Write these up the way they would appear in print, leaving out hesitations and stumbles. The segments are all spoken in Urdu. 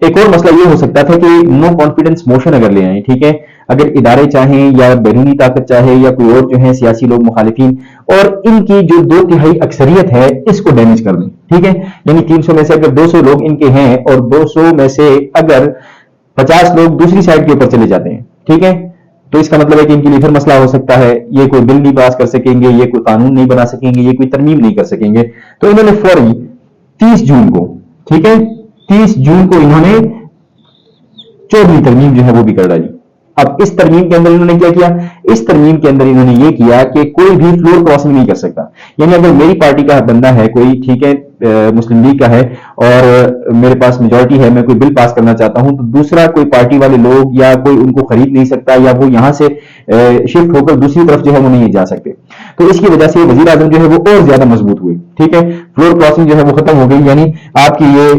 ایک اور مسئلہ یہ ہو سکتا تھا کہ نو کانفیڈنس موشن اگر لے آئیں، ٹھیک ہے، اگر ادارے چاہیں یا بیرونی طاقت چاہے یا کوئی اور جو ہے سیاسی لوگ مخالفین، اور ان کی جو 2/3 اکثریت ہے اس کو ڈیمیج کر دیں، ٹھیک ہے، یعنی 300 میں سے اگر 200 لوگ ان کے ہیں اور 200 میں سے اگر 50 لوگ دوسری سائڈ کے اوپر چلے جاتے ہیں، ٹھیک ہے، تو اس کا مطلب ہے کہ ان کے لیے پھر مسئلہ ہو سکتا ہے، یہ کوئی بل نہیں پاس کر سکیں گے، یہ کوئی قانون نہیں بنا سکیں گے، یہ کوئی ترمیم نہیں کر سکیں گے۔ تو انہوں نے فوری 30 جون کو، ٹھیک ہے، 30 جون کو انہوں نے 14ویں ترمیم جو ہے وہ بھی کر ڈالی۔ اب اس ترمیم کے اندر انہوں نے کیا کیا؟ اس ترمیم کے اندر انہوں نے یہ کیا کہ کوئی بھی فلور کراسنگ نہیں کر سکتا، یعنی اگر میری پارٹی کا بندہ ہے کوئی، ٹھیک ہے، مسلم لیگ کا ہے، اور میرے پاس میجورٹی ہے، میں کوئی بل پاس کرنا چاہتا ہوں، تو دوسرا کوئی پارٹی والے لوگ یا کوئی ان کو خرید نہیں سکتا، یا وہ یہاں سے شفٹ ہو کر دوسری طرف جو ہے وہ نہیں جا سکتے۔ تو اس کی وجہ سے وزیر اعظم جو ہے وہ اور زیادہ مضبوط ہوئے، ٹھیک ہے، فلور کراسنگ جو ہے وہ ختم ہو گئی، یعنی آپ کی یہ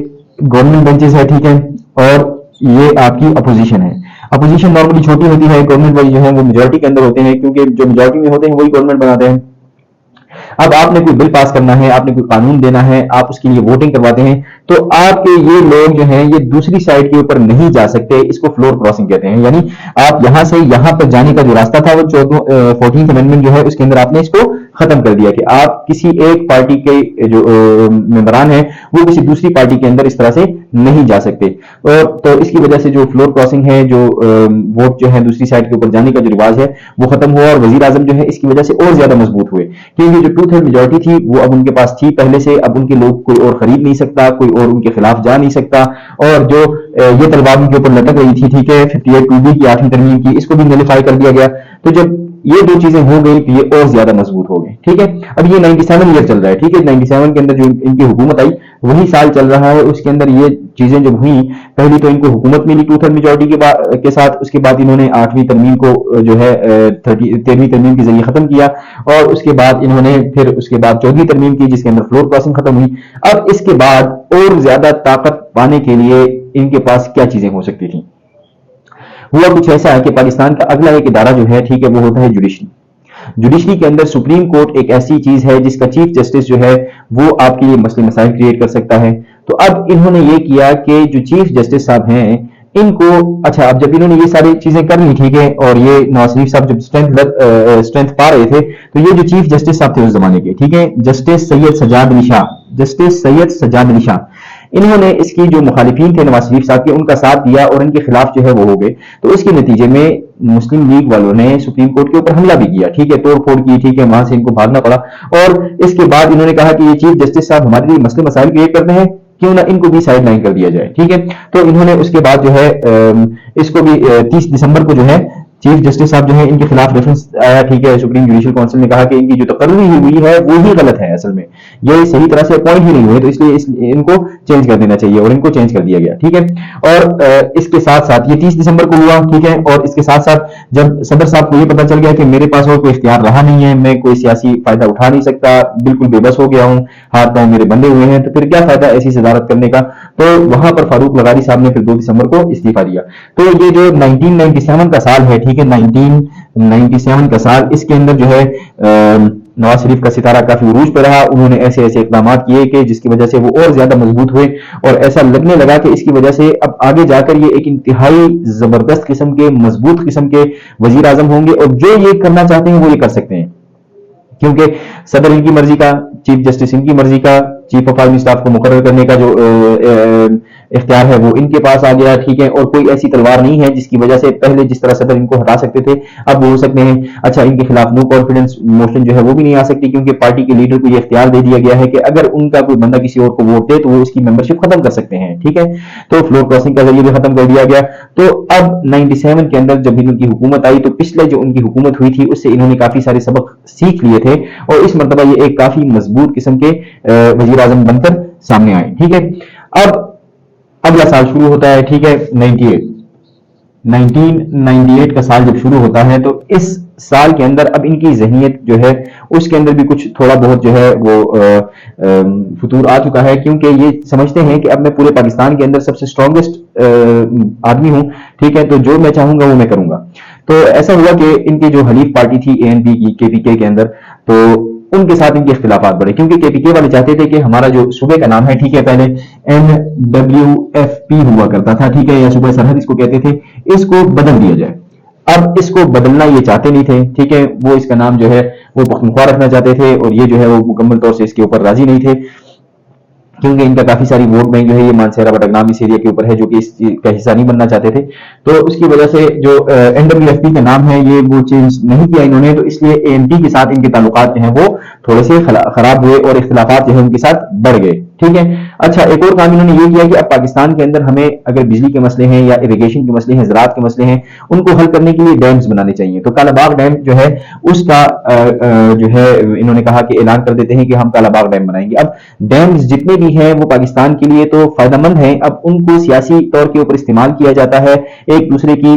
گورنمنٹ بینچز ہے، ٹھیک ہے، اور یہ آپ کی اپوزیشن ہے۔ اپوزیشن نارملی چھوٹی ہوتی ہے، گورنمنٹ والی جو ہے وہ میجورٹی کے اندر ہوتے ہیں، کیونکہ جو میجورٹی میں ہوتے ہیں وہی گورنمنٹ بناتے ہیں۔ اب آپ نے کوئی بل پاس کرنا ہے، آپ نے کوئی قانون دینا ہے، آپ اس کے لیے ووٹنگ کرواتے ہیں، تو آپ کے یہ لوگ جو ہیں یہ دوسری سائڈ کے اوپر نہیں جا سکتے، اس کو فلور کراسنگ کہتے ہیں، یعنی آپ یہاں سے یہاں پر جانے کا جو راستہ تھا وہ 14th امینڈمنٹ جو ہے اس کے اندر آپ نے اس کو ختم کر دیا کہ آپ کسی ایک پارٹی کے جو ممبران ہیں وہ کسی دوسری پارٹی کے اندر اس طرح سے نہیں جا سکتے، اور تو اس کی وجہ سے جو فلور کراسنگ ہے، جو ووٹ جو ہے دوسری سائڈ کے اوپر جانے کا جو رواج ہے وہ ختم ہوا، اور وزیر اعظم جو ہے اس کی وجہ سے اور زیادہ مضبوط ہوئے، کیونکہ جو 2/3 میجورٹی تھی وہ اب ان کے پاس تھی پہلے سے، اب ان کے لوگ کوئی اور خرید نہیں سکتا، کوئی اور ان کے خلاف جا نہیں سکتا، اور جو یہ تلوار ان کے اوپر لٹک رہی تھی، ٹھیک ہے، 58(2)B کی 8ویں ترمیم کی، اس کو بھی نلیفائی کر دیا گیا۔ تو جب یہ دو چیزیں ہو گئی تو یہ اور زیادہ مضبوط ہو گئے، ٹھیک ہے۔ اب یہ 97 ایئر چل رہا ہے، ٹھیک ہے، 97 کے اندر جو ان کی حکومت آئی وہی سال چل رہا ہے، اس کے اندر یہ چیزیں جب ہوئیں، پہلی تو ان کو حکومت ملی 2/3 میجورٹی کے ساتھ، اس کے بعد انہوں نے 8ویں ترمیم کو جو ہے 13ویں ترمیم کے ذریعے ختم کیا، اور اس کے بعد انہوں نے پھر اس کے بعد 14ویں ترمیم کی جس کے اندر فلور کراسنگ ختم ہوئی۔ اب اس کے بعد اور زیادہ طاقت پانے کے لیے ان کے پاس کیا چیزیں ہو سکتی تھیں؟ ہوا کچھ ایسا ہے کہ پاکستان کا اگلا ایک ادارہ جو ہے، ٹھیک ہے، وہ ہوتا ہے جوڈیشری۔ جوڈیشری کے اندر سپریم کورٹ ایک ایسی چیز ہے جس کا چیف جسٹس جو ہے وہ آپ کے لیے مسئلے مسائل کریٹ کر سکتا ہے۔ تو اب انہوں نے یہ کیا کہ جو چیف جسٹس صاحب ہیں ان کو، اچھا، اب جب انہوں نے یہ ساری چیزیں کر لی، ٹھیک ہے، اور یہ نواز شریف صاحب جب اسٹرینتھ پا رہے تھے، تو یہ جو چیف جسٹس صاحب تھے اس زمانے کے، ٹھیک ہے، جسٹس سید سجاد علی شاہ، انہوں نے اس کی جو مخالفین تھے نواز شریف صاحب کے ان کا ساتھ دیا اور ان کے خلاف جو ہے وہ ہو گئے۔ تو اس کے نتیجے میں مسلم لیگ والوں نے سپریم کورٹ کے اوپر حملہ بھی کیا، ٹھیک ہے، توڑ پھوڑ کی، ٹھیک ہے، وہاں سے ان کو بھاگنا پڑا، اور اس کے بعد انہوں نے کہا کہ یہ چیف جسٹس صاحب ہمارے لیے مسئلے مسائل کریٹ کرتے ہیں، کیوں نہ ان کو بھی سائڈ لائن کر دیا جائے، ٹھیک ہے۔ تو انہوں نے اس کے بعد جو ہے اس کو بھی 30 دسمبر کو جو ہے چیف جسٹس صاحب جو ہے ان کے خلاف ریفرنس آیا، ٹھیک ہے، سپریم جوڈیشل کونسل نے کہا کہ ان کی جو تقرری ہوئی ہے وہی غلط ہے، اصل میں یہ صحیح طرح سے اپوائنٹ ہی نہیں ہوئے، تو اس لیے ان کو چینج کر دینا چاہیے، اور ان کو چینج کر دیا گیا، ٹھیک ہے۔ اور اس کے ساتھ ساتھ یہ 30 دسمبر کو ہوا، ٹھیک ہے، اور اس کے ساتھ ساتھ جب صدر صاحب کو یہ پتا چل گیا کہ میرے پاس اور کوئی اختیار رہا نہیں ہے، میں کوئی سیاسی فائدہ اٹھا نہیں سکتا، بالکل بے بس ہو گیا ہوں، ہاتھ پاؤں میرے بندے ہوئے ہیں، تو پھر کیا فائدہ ایسی صدارت کرنے کا؟ تو وہاں پر فاروق لغاری صاحب نے پھر 2 دسمبر کو استعفیٰ دیا۔ تو یہ جو 1997 کا سال ہے، ٹھیک ہے، 1997 کا سال، اس کے اندر جو ہے نواز شریف کا ستارہ کافی عروج پہ رہا، انہوں نے ایسے ایسے اقدامات کیے کہ جس کی وجہ سے وہ اور زیادہ مضبوط ہوئے، اور ایسا لگنے لگا کہ اس کی وجہ سے اب آگے جا کر یہ ایک انتہائی زبردست قسم کے، مضبوط قسم کے وزیر اعظم ہوں گے، اور جو یہ کرنا چاہتے ہیں وہ یہ کر سکتے ہیں، کیونکہ صدر ان کی مرضی کا، چیف جسٹس ان کی مرضی کا، چیف آف آرمی اسٹاف کو مقرر کرنے کا جو اختیار ہے وہ ان کے پاس آ گیا، ٹھیک ہے، اور کوئی ایسی تلوار نہیں ہے جس کی وجہ سے پہلے جس طرح صدر ان کو ہٹا سکتے تھے اب وہ ہو سکتے ہیں۔ اچھا، ان کے خلاف نو کانفیڈنس موشن جو ہے وہ بھی نہیں آ سکتی، کیونکہ پارٹی کے لیڈر کو یہ اختیار دے دیا گیا ہے کہ اگر ان کا کوئی بندہ کسی اور کو ووٹ دے تو وہ اس کی ممبرشپ ختم کر سکتے ہیں، ٹھیک ہے۔ تو فلور کراسنگ کا ذریعہ بھی ختم کر دیا گیا۔ تو اب 97 کے اندر جب ان کی حکومت آئی تو پچھلے جو ان کی حکومت ہوئی تھی اس سے انہوں نے کافی سارے سبق سیکھ لیے تھے، اور اس مرتبہ یہ ایک کافی مضبوط قسم کے وزیر اعظم بن کر سامنے آئے، ٹھیک ہے۔ اب اگلا سال شروع ہوتا ہے، ٹھیک ہے، 1998 کا سال جب شروع ہوتا ہے تو اس سال کے اندر اب ان کی ذہنیت جو ہے اس کے اندر بھی کچھ تھوڑا بہت جو ہے وہ فتور آ چکا ہے، کیونکہ یہ سمجھتے ہیں کہ اب میں پورے پاکستان کے اندر سب سے اسٹرانگسٹ آدمی ہوں، ٹھیک ہے، تو جو میں چاہوں گا وہ میں کروں گا۔ تو ایسا ہوا کہ ان کی جو حلیف پارٹی تھی ANP کی KPK کے اندر، تو ان کے ساتھ ان کے اختلافات بڑھے، کیونکہ KPK والے چاہتے تھے کہ ہمارا جو صوبے کا نام ہے، ٹھیک ہے، پہلے NWFP ہوا کرتا تھا، ٹھیک ہے، یا صوبہ سرحد اس کو کہتے تھے، اس کو بدل دیا جائے۔ اب اس کو بدلنا یہ چاہتے نہیں تھے، ٹھیک ہے، وہ اس کا نام جو ہے وہ پختونخوا رکھنا چاہتے تھے، اور یہ جو ہے وہ مکمل طور سے اس کے اوپر راضی نہیں تھے، کیونکہ ان کا کافی ساری ووٹ بینک جو ہے یہ مانسہرہ بٹگنام اس ایریا کے اوپر ہے، جو کہ اس کا حصہ نہیں بننا چاہتے تھے۔ تو اس کی وجہ سے جو NWFP کا نام ہے یہ وہ چینج نہیں کیا انہوں نے، تو اس لیے ANP کے ساتھ ان کے تعلقات جو ہیں وہ تھوڑے سے خراب ہوئے اور اختلافات جو ہے ان کے ساتھ بڑھ گئے، ٹھیک ہے۔ اچھا، ایک اور کام انہوں نے یہ کیا کہ اب پاکستان کے اندر ہمیں اگر بجلی کے مسئلے ہیں یا اریگیشن کے مسئلے ہیں، زراعت کے مسئلے ہیں، ان کو حل کرنے کے لیے ڈیمز بنانے چاہیے۔ تو کالا باغ ڈیم جو ہے اس کا جو ہے انہوں نے کہا کہ اعلان کر دیتے ہیں کہ ہم کالا باغ ڈیم بنائیں گے۔ اب ڈیمز جتنے بھی ہیں وہ پاکستان کے لیے تو فائدہ مند ہیں، اب ان کو سیاسی طور کے اوپر استعمال کیا جاتا ہے ایک دوسرے کی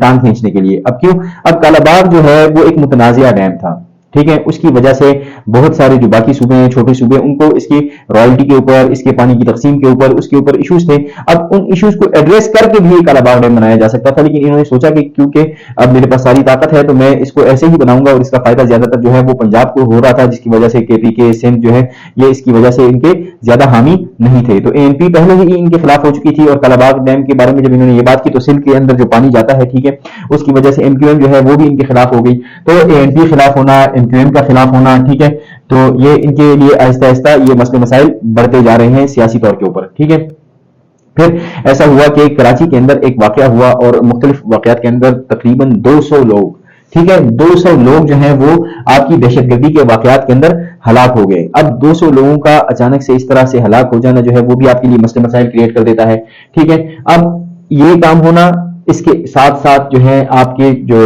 ٹانگ کھینچنے کے لیے۔ اب کیوں؟ اب کالا باغ جو ہے وہ ایک متنازعہ ڈیم تھا، ٹھیک ہے، اس کی وجہ سے بہت سارے جو باقی صوبے ہیں، چھوٹے صوبے، ان کو اس کی رائلٹی کے اوپر، اس کے پانی کی تقسیم کے اوپر، اس کے اوپر ایشوز تھے۔ اب ان ایشوز کو ایڈریس کر کے بھی کالا باغ ڈیم بنایا جا سکتا تھا، لیکن انہوں نے سوچا کہ کیونکہ اب میرے پاس ساری طاقت ہے تو میں اس کو ایسے ہی بناؤں گا، اور اس کا فائدہ زیادہ تر جو ہے وہ پنجاب کو ہو رہا تھا، جس کی وجہ سے KPK سندھ جو ہے یہ اس کی وجہ سے ان کے زیادہ حامی نہیں تھے۔ تو ANP پہلے ہی ان کے خلاف ہو چکی تھی، اور کالا باغ ڈیم کے بارے میں جب انہوں نے یہ بات کی تو سندھ کے اندر جو پانی جاتا ہے، ٹھیک ہے، اس کی وجہ سے MQM جو ہے وہ بھی ان کے خلاف ہو گئی۔ تو ANP خلاف ہونا، MQM کا خلاف ہونا، ٹھیک ہے، تو یہ ان کے لیے آہستہ آہستہ یہ مسئلے مسائل بڑھتے جا رہے ہیں سیاسی طور کے اوپر، ٹھیک ہے۔ پھر ایسا ہوا کہ کراچی کے اندر ایک واقعہ ہوا، اور مختلف واقعات کے اندر تقریباً 200 لوگ، ٹھیک ہے، 200 لوگ جو ہیں وہ آپ کی دہشت گردی کے واقعات کے اندر ہلاک ہو گئے۔ اب 200 لوگوں کا اچانک سے اس طرح سے ہلاک ہو جانا جو ہے وہ بھی آپ کے لیے مسئلے مسائل کریٹ کر دیتا ہے، ٹھیک ہے۔ اب یہ کام ہونا، اس کے ساتھ ساتھ جو ہے آپ کے جو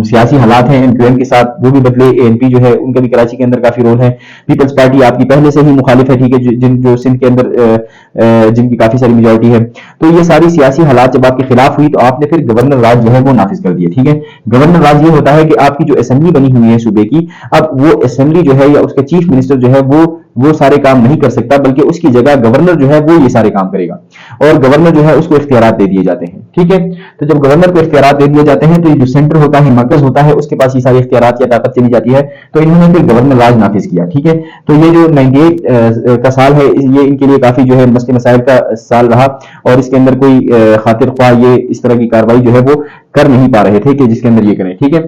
سیاسی حالات ہیں MQM کے ساتھ وہ بھی بدلے۔ ANP جو ہے ان کا بھی کراچی کے اندر کافی رول ہے، پیپلز پارٹی آپ کی پہلے سے ہی مخالف ہے، ٹھیک ہے، جو سندھ کے اندر جن کی کافی ساری میجورٹی ہے۔ تو یہ ساری سیاسی حالات جب آپ کے خلاف ہوئی تو آپ نے پھر گورنر راج جو ہے وہ نافذ کر دیا، ٹھیک ہے۔ گورنر راج یہ ہوتا ہے کہ آپ کی جو اسمبلی بنی ہوئی ہے صوبے کی، اب وہ اسمبلی جو ہے یا اس کا چیف منسٹر جو ہے وہ سارے کام نہیں کر سکتا، بلکہ اس کی جگہ گورنر جو ہے وہ یہ سارے کام کرے گا، اور گورنر جو ہے اس کو اختیارات دے دیے جاتے ہیں، ٹھیک ہے۔ تو جب گورنر کو اختیارات دے دیے جاتے ہیں تو یہ جو سینٹر ہوتا ہے، مرکز ہوتا ہے، اس کے پاس یہ سارے اختیارات یا طاقت چلی جاتی ہے، تو انہوں نے پھر گورنر راج نافذ کیا، ٹھیک ہے۔ تو یہ جو 98 کا سال ہے یہ ان کے لیے کافی جو ہے مسئلے مسائل کا سال رہا، اور اس کے اندر کوئی خاطر خواہ یہ اس طرح کی کارروائی جو ہے وہ کر نہیں پا رہے تھے کہ جس کے اندر یہ کریں، ٹھیک ہے۔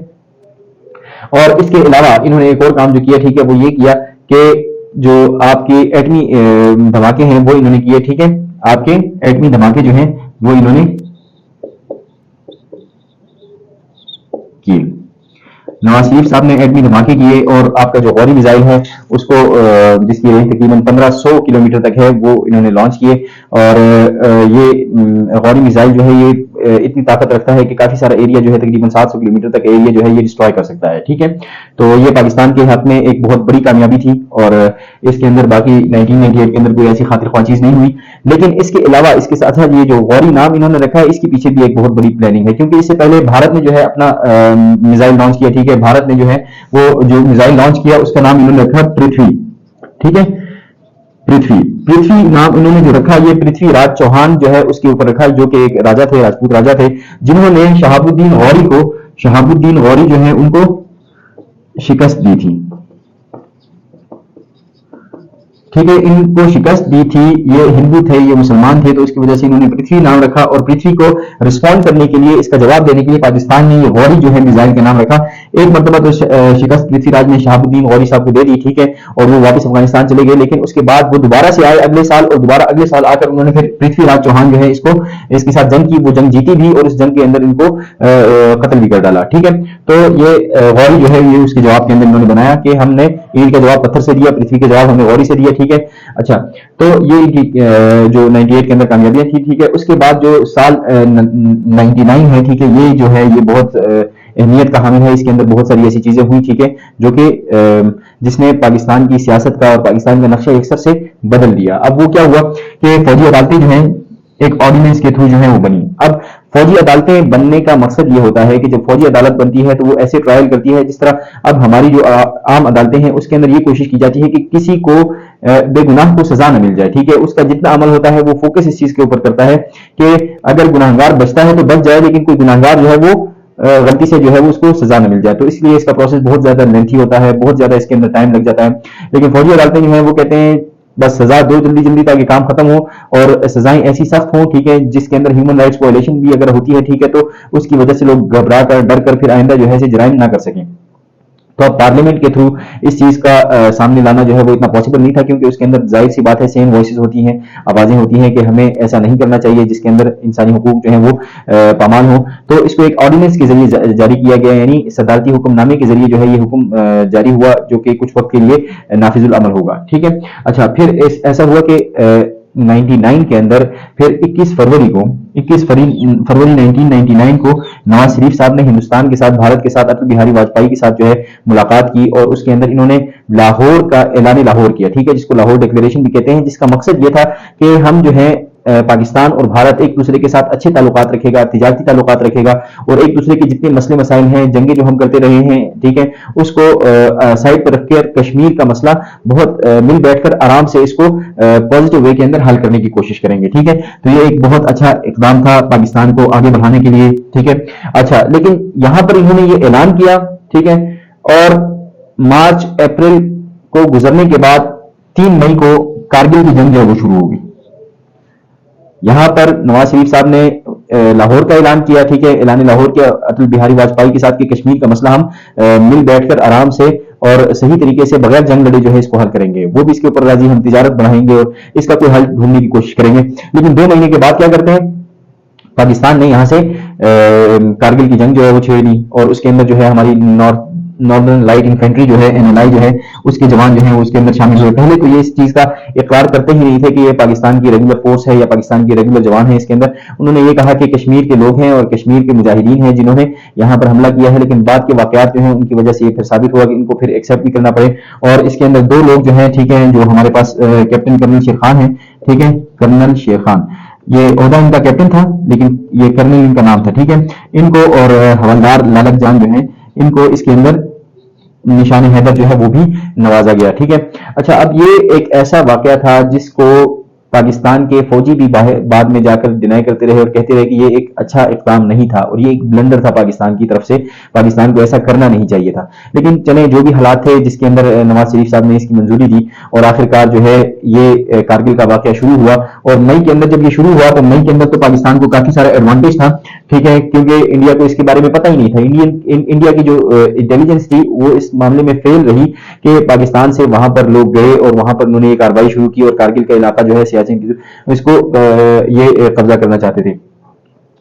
اور اس کے علاوہ انہوں نے ایک اور کام جو کیا، ٹھیک ہے، وہ یہ کیا کہ جو آپ کے ایٹمی دھماکے ہیں وہ انہوں نے کیے، ٹھیک ہے، آپ کے ایٹمی دھماکے جو ہیں وہ انہوں نے کیے۔ نواز شریف صاحب نے ایٹمی دھماکے کیے، اور آپ کا جو غوری میزائل ہے اس کو جس کی رینج تقریباً 1500 کلومیٹر تک ہے وہ انہوں نے لانچ کیے، اور یہ غوری میزائل جو ہے یہ اتنی طاقت رکھتا ہے کہ کافی سارا ایریا جو ہے تقریباً 700 کلومیٹر تک ایریا جو ہے یہ ڈسٹروائے کر سکتا ہے، ٹھیک ہے۔ تو یہ پاکستان کے حق میں ایک بہت بڑی کامیابی تھی، اور اس کے اندر باقی 1998 کے اندر کوئی ایسی خاطر خواہ چیز نہیں ہوئی۔ لیکن اس کے علاوہ اس کے ساتھ ساتھ یہ جو غوری نام انہوں نے رکھا ہے اس کے پیچھے بھی ایک بہت بڑی پلاننگ ہے، کیونکہ اس سے پہلے بھارت نے جو ہے اپنا میزائل لانچ کیا، ٹھیک ہے، بھارت نے جو ہے وہ جو میزائل لانچ کیا اس کا نام انہوں نے رکھا پرتھوی، ٹھیک ہے، پرتھوی نام انہوں نے جو رکھا یہ پرتھوی راج چوہان جو ہے اس کے اوپر رکھا، جو کہ ایک راجا تھے، راجپوت راجا تھے، جنہوں نے شہاب الدین غوری جو ہے ان کو شکست دی تھی، ٹھیک ہے، ان کو شکست دی تھی۔ یہ ہندو تھے، یہ مسلمان تھے، تو اس کی وجہ سے انہوں نے پرتھوی نام رکھا، اور پرتھوی کو رسپونڈ کرنے کے لیے، اس کا جواب دینے کے لیے پاکستان نے یہ غوری جو ہے میزائل کا نام رکھا۔ ایک مرتبہ تو شکست پرتھوی راج نے شہاب الدین غوری صاحب کو دے دی، ٹھیک ہے، اور وہ واپس افغانستان چلے گئے، لیکن اس کے بعد وہ دوبارہ سے آئے اگلے سال، اور دوبارہ اگلے سال آ کر انہوں نے پھر پرتھوی راج چوہان جو ہے اس کے ساتھ جنگ کی، وہ جنگ جیتی بھی، اور اس جنگ کے اندر ان کو قتل بھی کر ڈالا، ٹھیک ہے۔ تو یہ غوری جو ہے یہ اس کے جواب کے اندر انہوں نے بنایا کہ ہم نے اینٹ کا جواب پتھر سے دیا، پرتھوی کا جواب ہم نے غوری سے دیا، ٹھیک ہے۔ اچھا، تو یہ جو 98 کے اندر کامیابیاں تھی، ٹھیک ہے۔ اس کے بعد جو سال 99 ہے، ٹھیک ہے، یہ جو ہے یہ بہت اہمیت کا حامل ہے، اس کے اندر بہت ساری ایسی چیزیں ہوئی، ٹھیک ہے، جو کہ جس نے پاکستان کی سیاست کا اور پاکستان کا نقشہ ایک سر سے بدل دیا۔ اب وہ کیا ہوا کہ فوجی عدالتیں جو ہیں ایک آرڈیننس کے تھرو جو ہیں وہ بنی۔ اب فوجی عدالتیں بننے کا مقصد یہ ہوتا ہے کہ جب فوجی عدالت بنتی ہے تو وہ ایسے ٹرائل کرتی ہے جس طرح اب ہماری جو عام عدالتیں ہیں اس کے اندر یہ کوشش کی جاتی ہے کہ کسی کو بے گناہ کو سزا نہ مل جائے، ٹھیک ہے۔ اس کا جتنا عمل ہوتا ہے وہ فوکس اس چیز کے اوپر کرتا ہے کہ اگر گناہگار بچتا ہے تو بچ جائے، لیکن کوئی گناہگار جو ہے وہ غلطی سے جو ہے وہ اس کو سزا نہ مل جائے. تو اس لیے اس کا پروسیس بہت زیادہ لینتھی ہوتا ہے, بہت زیادہ اس کے اندر ٹائم لگ جاتا ہے. لیکن فوجی عدالتیں جو ہیں وہ کہتے ہیں بس سزا دو جلدی جلدی تاکہ کام ختم ہو, اور سزائیں ایسی سخت ہوں, ٹھیک ہے, جس کے اندر ہیومن رائٹس وائلیشن بھی اگر ہوتی ہے, ٹھیک ہے, تو اس کی وجہ سے لوگ گھبرا کر ڈر کر پھر آئندہ جو ہے ایسے جرائم نہ کر سکیں. تو اب پارلیمنٹ کے تھرو اس چیز کا سامنے لانا جو ہے وہ اتنا پاسبل نہیں تھا, کیونکہ اس کے اندر ظاہر سی بات ہے سیم وائسز ہوتی ہیں, آوازیں ہوتی ہیں کہ ہمیں ایسا نہیں کرنا چاہیے جس کے اندر انسانی حقوق جو ہیں وہ پامال ہوں. تو اس کو ایک آرڈیننس کے ذریعے جاری کیا گیا, یعنی صدارتی حکم نامے کے ذریعے جو ہے یہ حکم جاری ہوا, جو کہ کچھ وقت کے لیے نافذ العمل ہوگا. ٹھیک ہے. اچھا, پھر ایسا ہوا کہ 99 کے اندر پھر 21 فروری 1999 کو نواز شریف صاحب نے ہندوستان کے ساتھ, بھارت کے ساتھ, اٹل بہاری واجپئی کے ساتھ جو ہے ملاقات کی, اور اس کے اندر انہوں نے لاہور کا اعلان لاہور کیا. ٹھیک ہے, جس کو لاہور ڈکلیریشن بھی کہتے ہیں, جس کا مقصد یہ تھا کہ ہم جو ہے پاکستان اور بھارت ایک دوسرے کے ساتھ اچھے تعلقات رکھے گا, تجارتی تعلقات رکھے گا, اور ایک دوسرے کے جتنے مسئلے مسائل ہیں, جنگیں جو ہم کرتے رہے ہیں, ٹھیک ہے, اس کو سائڈ پر رکھ کر کشمیر کا مسئلہ بہت مل بیٹھ کر آرام سے اس کو پازیٹیو وے کے اندر حل کرنے کی کوشش کریں گے. ٹھیک ہے, تو یہ ایک بہت اچھا اقدام تھا پاکستان کو آگے بڑھانے کے لیے. ٹھیک ہے. اچھا, لیکن یہاں پر انہوں نے یہ اعلان کیا, ٹھیک ہے, اور مارچ اپریل کو گزرنے کے بعد 3 مئی کو کارگل کی جنگ جو ہے وہ شروع ہوگی. یہاں پر نواز شریف صاحب نے لاہور کا اعلان کیا, ٹھیک ہے, اعلان لاہور کیا اٹل بہاری واجپئی کے ساتھ کہ کشمیر کا مسئلہ ہم مل بیٹھ کر آرام سے اور صحیح طریقے سے بغیر جنگ لڑے جو ہے اس کو حل کریں گے. وہ بھی اس کے اوپر راضی, ہم تجارت بڑھائیں گے اور اس کا کوئی حل ڈھونڈنے کی کوشش کریں گے. لیکن 2 مہینے کے بعد کیا کرتے ہیں, پاکستان نے یہاں سے کارگل کی جنگ جو ہے وہ چھیڑ دی, اور اس کے اندر جو ہے ہماری ناردرن لائٹ انفینٹری جو ہے NLI جو ہے اس کے جوان جو ہیں وہ اس کے اندر شامل ہوئے. پہلے تو یہ اس چیز کا اقرار کرتے ہی نہیں تھے کہ یہ پاکستان کی ریگولر فورس ہے یا پاکستان کی ریگولر جوان ہے. اس کے اندر انہوں نے یہ کہا کہ کشمیر کے لوگ ہیں اور کشمیر کے مجاہدین ہیں جنہوں نے یہاں پر حملہ کیا ہے. لیکن بعد کے واقعات جو ہیں ان کی وجہ سے یہ پھر ثابت ہوا کہ ان کو پھر ایکسیپٹ بھی کرنا پڑے. اور اس کے اندر 2 لوگ جو ہیں, ٹھیک ہے, جو ہمارے پاس کیپٹن کرنل شیر خان ہیں, ٹھیک ہے, کرنل شیر خان, یہ عہدہ ان کا کیپٹن تھا لیکن یہ کرنل ان کا نام تھا. ٹھیک ہے, ان کو اور حوالدار لالک جان جو ہیں ان کو اس کے اندر نشان حیدر جو ہے وہ بھی نوازا گیا. ٹھیک ہے. اچھا, اب یہ ایک ایسا واقعہ تھا جس کو پاکستان کے فوجی بھی بعد میں جا کر ڈینائی کرتے رہے اور کہتے رہے کہ یہ ایک اچھا اقدام نہیں تھا اور یہ ایک بلنڈر تھا پاکستان کی طرف سے, پاکستان کو ایسا کرنا نہیں چاہیے تھا. لیکن چلیں, جو بھی حالات تھے جس کے اندر نواز شریف صاحب نے اس کی منظوری دی, اور آخرکار جو ہے یہ کارگل کا واقعہ شروع ہوا. اور مئی کے اندر جب یہ شروع ہوا تو مئی کے اندر تو پاکستان کو کافی سارا ایڈوانٹیج تھا, ٹھیک ہے, کیونکہ انڈیا کو اس کے بارے میں پتہ ہی نہیں تھا. انڈیا کی جو انٹیلیجنس تھی وہ اس معاملے میں فیل رہی کہ پاکستان سے وہاں پر لوگ گئے اور وہاں پر انہوں نے یہ کارروائی شروع کی, اور کارگل کا علاقہ جو ہے سیاچن کی اس کو یہ قبضہ کرنا چاہتے تھے.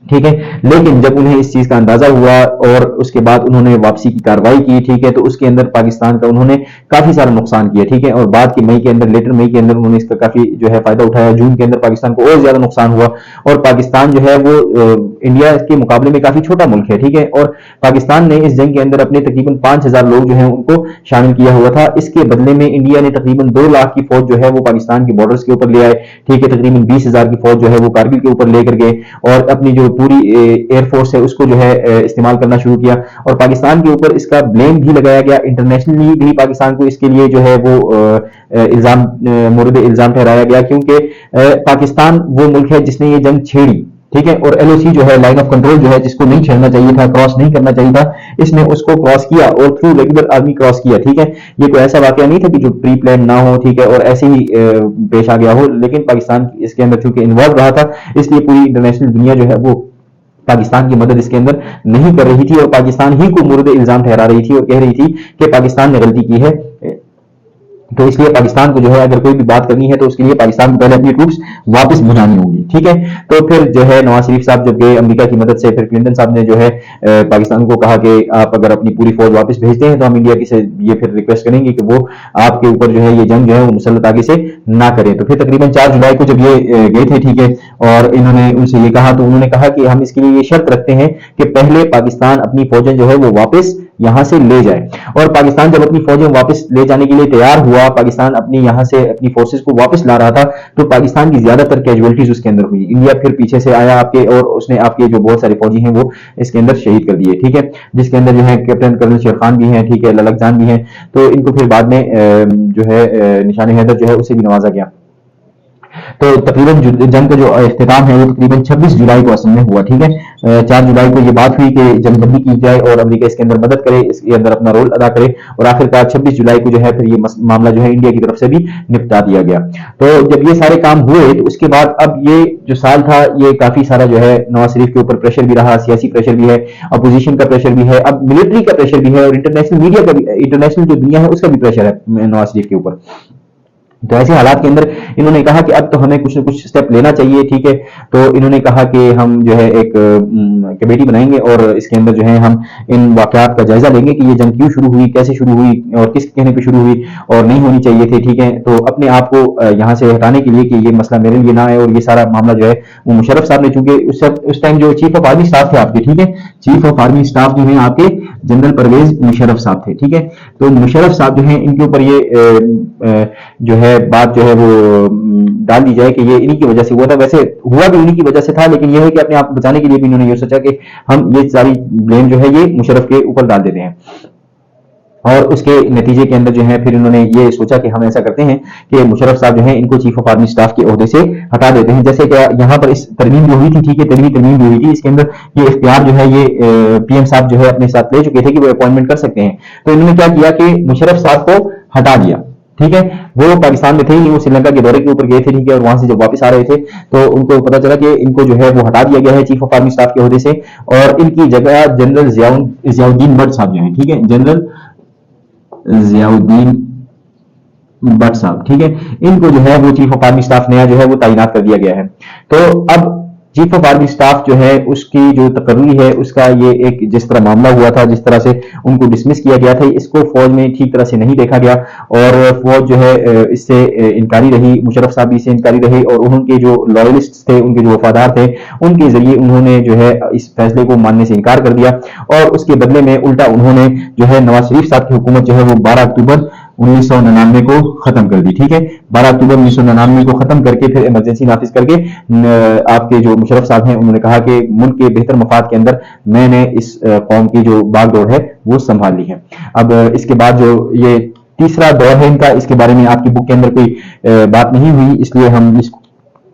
ٹھیک ہے, لیکن جب انہیں اس چیز کا اندازہ ہوا اور اس کے بعد انہوں نے واپسی کی کارروائی کی, ٹھیک ہے, تو اس کے اندر پاکستان کا انہوں نے کافی سارا نقصان کیا. ٹھیک ہے, اور بعد کے مئی کے اندر, لیٹر مئی کے اندر انہوں نے اس کا کافی جو ہے فائدہ اٹھایا. جون کے اندر پاکستان کو اور زیادہ نقصان ہوا, اور پاکستان جو ہے وہ انڈیا کے مقابلے میں کافی چھوٹا ملک ہے. ٹھیک ہے, اور پاکستان نے اس جنگ کے اندر اپنے تقریباً 5000 لوگ جو ہیں ان کو شامل کیا ہوا تھا. اس کے بدلے میں انڈیا نے تقریباً 2 لاکھ کی فوج جو ہے وہ پاکستان کی بارڈرز کے اوپر لے آئے. ٹھیک ہے, تقریباً 20,000 کی فوج جو ہے وہ کارگل کے اوپر لے کر گئے, اور اپنی جو پوری ایئر فورس ہے اس کو جو ہے استعمال کرنا شروع کیا. اور پاکستان کے اوپر اس کا بلیم بھی لگایا گیا, انٹرنیشنلی بھی پاکستان کو اس کے لیے جو ہے وہ الزام, مورد الزام ٹھہرایا گیا, کیونکہ پاکستان وہ ملک ہے جس نے یہ جنگ چھیڑی. ٹھیک ہے, اور LOC جو ہے لائن آف کنٹرول جو ہے جس کو نہیں چھیڑنا چاہیے تھا, کراس نہیں کرنا چاہیے تھا, اس نے اس کو کراس کیا اور تھرو ریگولر آرمی کراس کیا. ٹھیک ہے, یہ کوئی ایسا واقعہ نہیں تھا کہ جو پری پلان نہ ہو, ٹھیک ہے, اور ایسے ہی پیش آ گیا ہو, لیکن پاکستان اس کے اندر چونکہ انوالو رہا تھا اس لیے پوری انٹرنیشنل دنیا جو ہے وہ پاکستان کی مدد اس کے اندر نہیں کر رہی تھی, اور پاکستان ہی کو مورد الزام ٹھہرا رہی تھی اور کہہ رہی تھی کہ پاکستان نے غلطی کی ہے. تو اس لیے پاکستان کو جو ہے اگر کوئی بھی بات کرنی ہے تو اس کے لیے پاکستان کو پہلے اپنی ٹروپس واپس بھجانی ہوں گی. ٹھیک ہے, تو پھر جو ہے نواز شریف صاحب جب گئے امریکہ کی مدد سے, پھر کلنٹن صاحب نے جو ہے پاکستان کو کہا کہ آپ اگر اپنی پوری فوج واپس بھیجتے ہیں تو ہم انڈیا کی سے یہ پھر ریکویسٹ کریں گے کہ وہ آپ کے اوپر جو ہے یہ جنگ جو ہے وہ مسلط آگے سے نہ کریں. تو پھر تقریباً 4 جولائی کو جب یہ گئے تھے, ٹھیک ہے, اور انہوں نے ان سے یہ کہا, تو انہوں نے کہا کہ ہم اس کے لیے یہ شرط رکھتے ہیں کہ پہلے پاکستان اپنی فوجیں جو ہے وہ واپس یہاں سے لے جائے. اور پاکستان جب اپنی فوجیں واپس لے جانے کے لیے تیار ہوا, پاکستان اپنی یہاں سے اپنی فورسز کو واپس لا رہا تھا, تو پاکستان کی زیادہ تر کیجویلٹیز اس کے اندر ہوئی. انڈیا پھر پیچھے سے آیا آپ کے, اور اس نے آپ کے جو بہت سارے فوجی ہیں وہ اس کے اندر شہید کر دیے. ٹھیک ہے, جس کے اندر جو ہے کیپٹن کرنل شیر خان بھی ہیں, ٹھیک ہے, للک جان بھی ہیں, تو ان کو پھر بعد میں جو ہے نشان حیدر جو ہے اسے بھی نوازا گیا. تو تقریباً جنگ کا جو اختتام ہے وہ تقریباً 26 جولائی کو اصل میں ہوا، ٹھیک ہے، 4 جولائی کو یہ بات ہوئی کہ جنگ بندی کی جائے اور امریکہ اس کے اندر مدد کرے، اس کے اندر اپنا رول ادا کرے، اور آخرکار 26 جولائی کو جو ہے پھر یہ معاملہ جو ہے انڈیا کی طرف سے بھی نپٹا دیا گیا۔ تو جب یہ سارے کام ہوئے تو اس کے بعد اب یہ جو سال تھا یہ کافی سارا جو ہے نواز شریف کے اوپر پریشر بھی رہا، سیاسی پریشر بھی ہے، اپوزیشن کا پریشر بھی ہے، اب ملٹری کا پریشر بھی ہے، اور انٹرنیشنل میڈیا کا بھی، انٹرنیشنل جو دنیا ہے اس کا بھی پریشر ہے نواز شریف کے اوپر۔ تو ایسے حالات کے اندر انہوں نے کہا کہ اب تو ہمیں کچھ نہ کچھ اسٹیپ لینا چاہیے، ٹھیک ہے، تو انہوں نے کہا کہ ہم جو ہے ایک کمیٹی بنائیں گے اور اس کے اندر جو ہے ہم ان واقعات کا جائزہ لیں گے کہ یہ جنگ کیوں شروع ہوئی، کیسے شروع ہوئی اور کس کہنے پہ شروع ہوئی اور نہیں ہونی چاہیے تھی، ٹھیک ہے، تو اپنے آپ کو یہاں سے ہٹانے کے لیے کہ یہ مسئلہ میرے لیے نہ آئے، اور یہ سارا معاملہ جو ہے وہ مشرف صاحب نے، چونکہ اس ٹائم جو چیف آف آرمی اسٹاف تھے آپ کے، ٹھیک ہے، چیف آف آرمی اسٹاف جو ہیں آپ کے جنرل پرویز مشرف صاحب تھے، ٹھیک ہے، تو مشرف صاحب جو ہیں ان کے اوپر یہ جو ہے بات جو ہے وہ ڈال دی جائے کہ یہ انہی کی وجہ سے ہوا تھا۔ ویسے ہوا بھی انہی کی وجہ سے تھا، لیکن یہ ہے کہ اپنے آپ کو بچانے کے لیے بھی انہوں نے یہ سوچا کہ ہم یہ ساری بلیم جو ہے یہ مشرف کے اوپر ڈال دیتے ہیں، اور اس کے نتیجے کے اندر جو ہے پھر انہوں نے یہ سوچا کہ ہم ایسا کرتے ہیں کہ مشرف صاحب جو ہیں ان کو چیف آف آرمی اسٹاف کے عہدے سے ہٹا دیتے ہیں۔ جیسے کہ یہاں پر اس ترمیم جو ہوئی تھی، ٹھیک ہے، ترمیم جو ہوئی تھی اس کے اندر یہ اختیار جو ہے یہ پی ایم صاحب جو ہے اپنے ساتھ لے چکے تھے کہ وہ اپوائنٹمنٹ کر سکتے ہیں، تو انہوں نے کیا کیا کہ مشرف صاحب کو ہٹا دیا، ٹھیک ہے، وہ پاکستان میں تھے ہی نہیں، وہ سری لنکا کے دورے کے اوپر گئے تھے، ٹھیک ہے، اور وہاں سے جب واپس آ رہے تھے تو ان کو پتا چلا کہ ان کو جو ہے وہ ہٹا دیا گیا ہے چیف آف آرمی اسٹاف کے عہدے سے، اور ان کی جگہ جنرل ضیاء الدین بٹ صاحب جو ہیں، ٹھیک ہے، جنرل ضیاء الدین بٹ صاحب، ٹھیک ہے، ان کو جو ہے وہ چیف آف آرمی اسٹاف نیا جو ہے وہ تعینات کر دیا گیا ہے۔ تو اب چیف آف آرمی اسٹاف جو ہے اس کی جو تقرری ہے اس کا یہ ایک جس طرح معاملہ ہوا تھا، جس طرح سے ان کو ڈسمس کیا گیا تھا، اس کو فوج میں ٹھیک طرح سے نہیں دیکھا گیا، اور فوج جو ہے اس سے انکاری رہی، مشرف صاحب بھی اس سے انکاری رہے، اور ان کے جو لائلسٹ تھے، ان کے جو وفادار تھے، ان کے ذریعے انہوں نے جو ہے اس فیصلے کو ماننے سے انکار کر دیا، اور اس کے بدلے میں الٹا انہوں نے جو ہے نواز شریف صاحب کی حکومت جو ہے وہ 12 اکتوبر 1999 کو ختم کر دی، ٹھیک ہے، 12 اکتوبر 1999 کو ختم کر کے پھر ایمرجنسی نافذ کر کے آپ کے جو مشرف صاحب ہیں انہوں نے کہا کہ ملک کے بہتر مفاد کے اندر میں نے اس قوم کی جو باغ ڈور ہے وہ سنبھال لی ہے۔ اب اس کے بعد جو یہ تیسرا دور ہے ان کا، اس کے بارے میں آپ کی بک کے اندر کوئی بات نہیں ہوئی، اس لیے ہم اس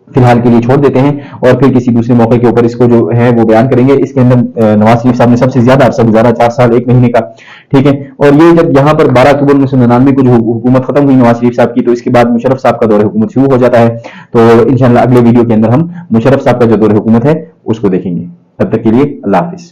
فی الحال کے لیے چھوڑ دیتے ہیں، اور پھر کسی دوسرے موقع کے اوپر اس کو جو ہے وہ بیان کریں گے۔ اس کے اندر نواز شریف صاحب نے سب سے زیادہ عرصہ گزارا، 4 سال 1 مہینے کا، ٹھیک ہے، اور یہ جب یہاں پر 12 اکتوبر 1999 کو جو حکومت ختم ہوئی نواز شریف صاحب کی، تو اس کے بعد مشرف صاحب کا دور حکومت شروع ہو جاتا ہے۔ تو انشاءاللہ اگلے ویڈیو کے اندر ہم مشرف صاحب کا جو دور حکومت ہے اس کو دیکھیں گے۔ تب تک کے لیے اللہ حافظ۔